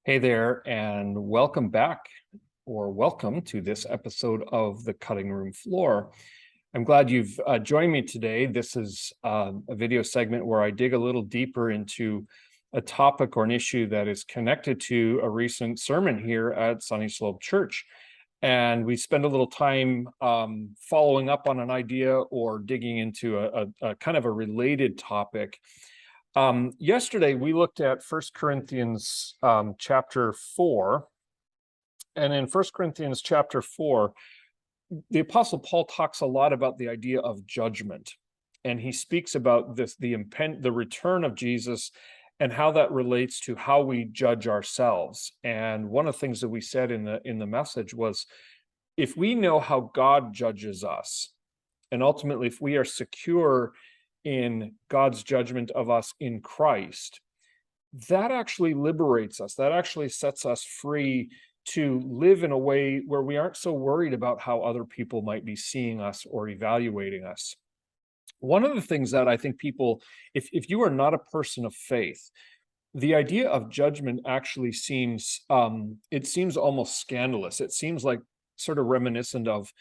Hey there, and welcome back, or welcome to this episode of The Cutting Room Floor. I'm glad you've joined me today. This is a video segment where I dig a little deeper into a topic or an issue that is connected to a recent sermon here at Sunny Slope Church. And we spend a little time following up on an idea or digging into a kind of a related topic. Yesterday, we looked at 1 Corinthians chapter 4. And in 1 Corinthians chapter 4, the Apostle Paul talks a lot about the idea of judgment. And he speaks about the return of Jesus and how that relates to how we judge ourselves. And one of the things that we said in the message was, if we know how God judges us, and ultimately if we are secure in God's judgment of us in Christ, that actually liberates us. That actually sets us free to live in a way where we aren't so worried about how other people might be seeing us or evaluating us. One of the things that I think people, if you are not a person of faith, the idea of judgment actually seems, it seems almost scandalous. It seems like sort of reminiscent of,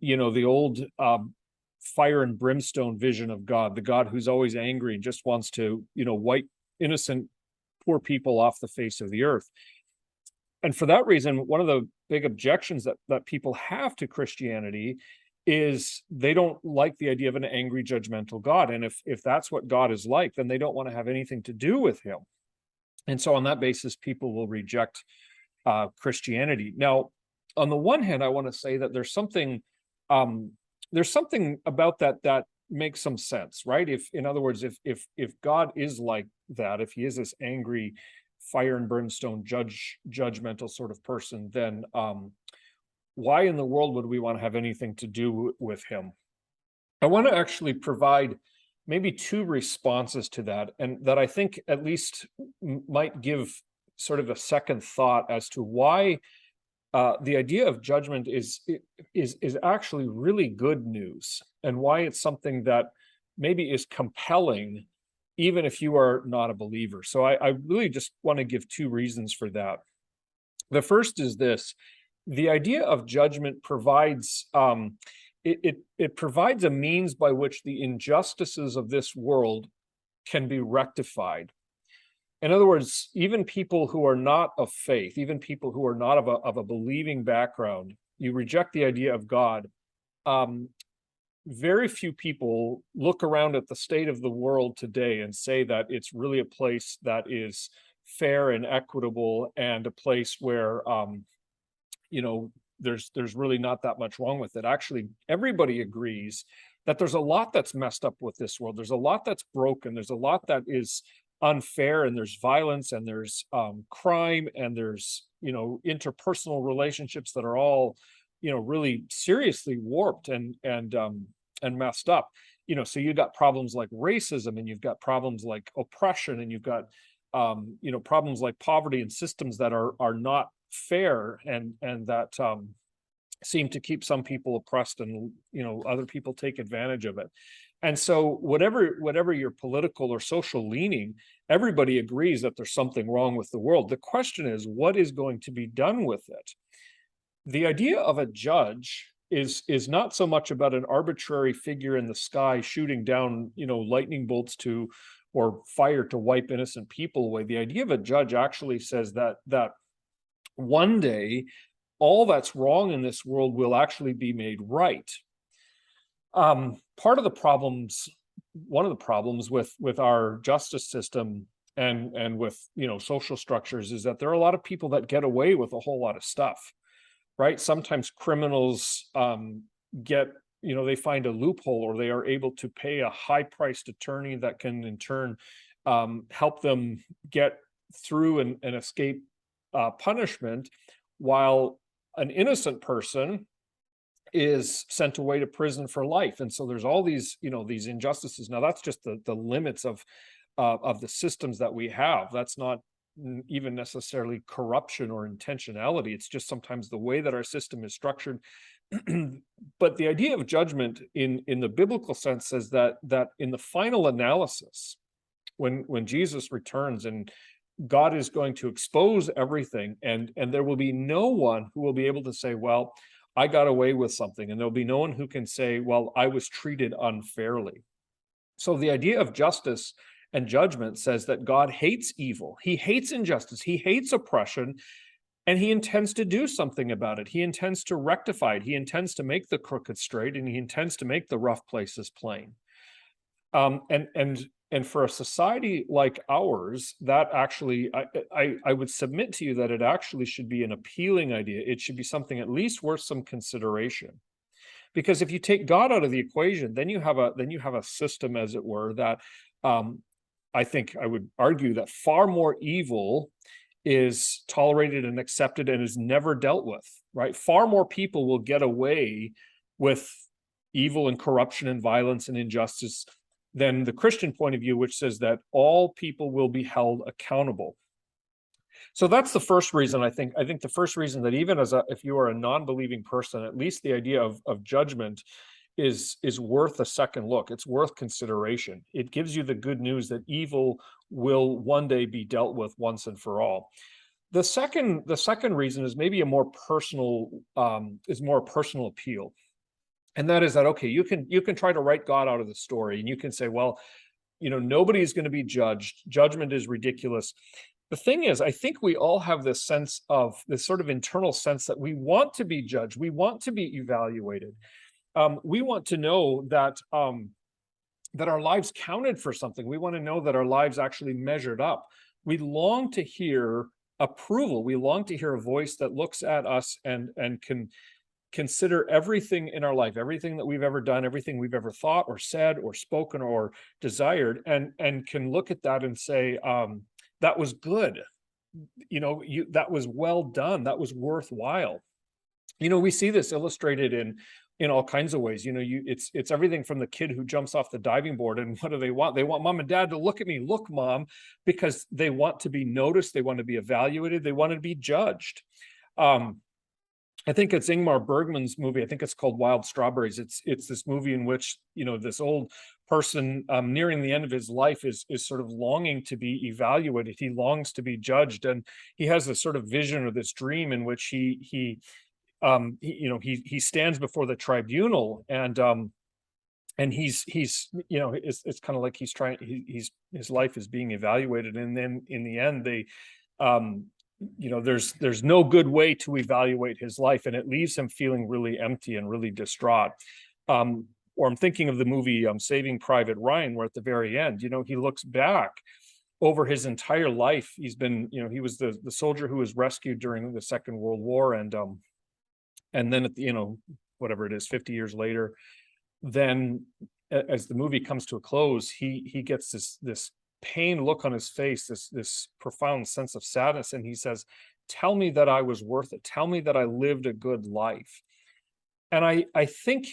the old fire and brimstone vision of God, the God who's always angry and just wants to, wipe innocent, poor people off the face of the earth. And for that reason, one of the big objections that people have to Christianity is they don't like the idea of an angry, judgmental God. And if that's what God is like, then they don't want to have anything to do with him. And so on that basis, people will reject Christianity. Now, on the one hand, I want to say that there's something about that makes some sense, right? In other words, if God is like that, if he is this angry, fire and brimstone, judgmental sort of person, then why in the world would we want to have anything to do with him? I want to actually provide maybe two responses to that, and that I think at least might give sort of a second thought as to why the idea of judgment is actually really good news, and why it's something that maybe is compelling, even if you are not a believer. So I really just want to give two reasons for that. The first is this: the idea of judgment provides it provides a means by which the injustices of this world can be rectified. In other words, even people who are not of faith, even people who are not of a believing background, you reject the idea of God. Very few people look around at the state of the world today and say that it's really a place that is fair and equitable, and a place where there's really not that much wrong with it. Actually, everybody agrees that there's a lot that's messed up with this world. There's a lot that's broken. There's a lot that is unfair, and there's violence, and there's crime, and there's interpersonal relationships that are all really seriously warped and messed up. So you've got problems like racism, and you've got problems like oppression, and you've got problems like poverty and systems that are not fair, and that seem to keep some people oppressed, and other people take advantage of it. And so whatever your political or social leaning, everybody agrees that there's something wrong with the world. The question is, what is going to be done with it? The idea of a judge is not so much about an arbitrary figure in the sky shooting down lightning bolts or fire to wipe innocent people away. The idea of a judge actually says that one day all that's wrong in this world will actually be made right. One of the problems with our justice system and with social structures is that there are a lot of people that get away with a whole lot of stuff, right? Sometimes criminals they find a loophole, or they are able to pay a high-priced attorney that can in turn help them get through and escape punishment, while an innocent person is sent away to prison for life. And so there's all these injustices. Now, that's just the limits of the systems that we have. That's not even necessarily corruption or intentionality. It's just sometimes the way that our system is structured. But the idea of judgment in the biblical sense says that in the final analysis, when Jesus returns and God is going to expose everything, and there will be no one who will be able to say, well, I got away with something, and there'll be no one who can say, well, I was treated unfairly. So the idea of justice and judgment says that God hates evil. He hates injustice. He hates oppression, and he intends to do something about it. He intends to rectify it. He intends to make the crooked straight, and he intends to make the rough places plain. And for a society like ours, that actually, I would submit to you that it actually should be an appealing idea. It should be something at least worth some consideration. Because if you take God out of the equation, then you have a system, as it were, that I think I would argue that far more evil is tolerated and accepted and is never dealt with, right? Far more people will get away with evil and corruption and violence and injustice than the Christian point of view, which says that all people will be held accountable. So that's the first reason. I think the first reason that even if you are a non-believing person, at least the idea of judgment is worth a second look. It's worth consideration. It gives you the good news that evil will one day be dealt with once and for all. The second reason is maybe a more personal appeal. And that is that, okay, you can try to write God out of the story, and you can say, well, nobody's going to be judged. Judgment is ridiculous. The thing is, I think we all have this sort of internal sense that we want to be judged. We want to be evaluated. We want to know that our lives counted for something. We want to know that our lives actually measured up. We long to hear approval. We long to hear a voice that looks at us and can consider everything in our life, everything that we've ever done, everything we've ever thought or said or spoken or desired, and can look at that and say, that was good. That was well done. That was worthwhile. We see this illustrated in all kinds of ways. It's everything from the kid who jumps off the diving board, and what do they want? They want mom and dad to look at me. Look, mom, because they want to be noticed. They want to be evaluated. They want to be judged. I think it's Ingmar Bergman's movie. I think it's called Wild Strawberries. It's this movie in which, this old person nearing the end of his life is sort of longing to be evaluated. He longs to be judged, and he has this sort of vision or this dream in which he stands before the tribunal, and he's it's kind of like his life is being evaluated, and then in the end they there's no good way to evaluate his life, and it leaves him feeling really empty and really distraught. Or I'm thinking of the movie Saving Private Ryan, where at the very end, he looks back over his entire life. He's been, he was the soldier who was rescued during the Second World War, and then at the, whatever it is, 50 years later, then as the movie comes to a close, he gets this pain look on his face, this profound sense of sadness, and he says, tell me that I was worth it. Tell me that I lived a good life. And I think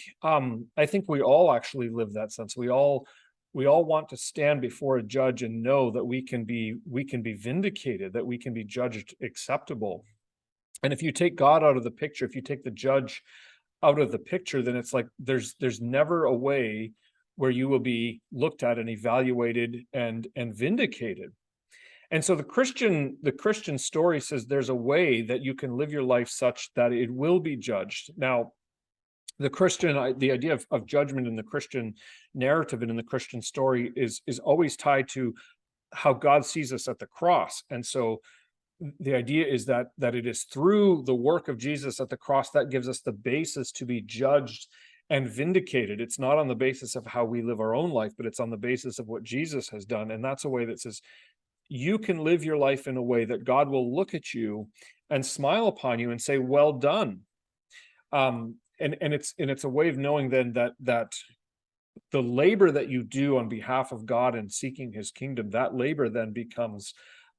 we all actually live that sense. We all want to stand before a judge and know that we can be vindicated, that we can be judged acceptable. And if you take God out of the picture, if you take the judge out of the picture, then it's like there's never a way where you will be looked at and evaluated and vindicated. And so the Christian story says there's a way that you can live your life such that it will be judged. Now, the idea of judgment in the Christian narrative and in the Christian story is always tied to how God sees us at the cross. And so the idea is that it is through the work of Jesus at the cross that gives us the basis to be judged and vindicated. It's not on the basis of how we live our own life, but it's on the basis of what Jesus has done. And that's a way that says you can live your life in a way that God will look at you and smile upon you and say, well done. And it's a way of knowing then that the labor that you do on behalf of God and seeking his kingdom, that labor then becomes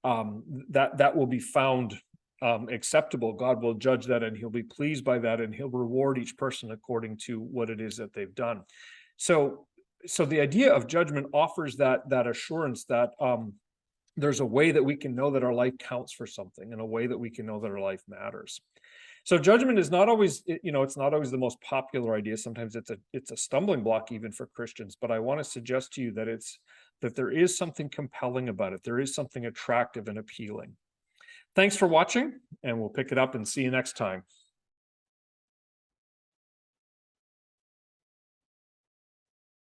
that will be found acceptable. God will judge that, and he'll be pleased by that, and he'll reward each person according to what it is that they've done. So the idea of judgment offers that assurance that there's a way that we can know that our life counts for something, and a way that we can know that our life matters. So judgment is not always, it's not always the most popular idea. Sometimes it's a stumbling block even for Christians, but I want to suggest to you that it's that there is something compelling about it. There is something attractive and appealing. Thanks for watching, and we'll pick it up and see you next time.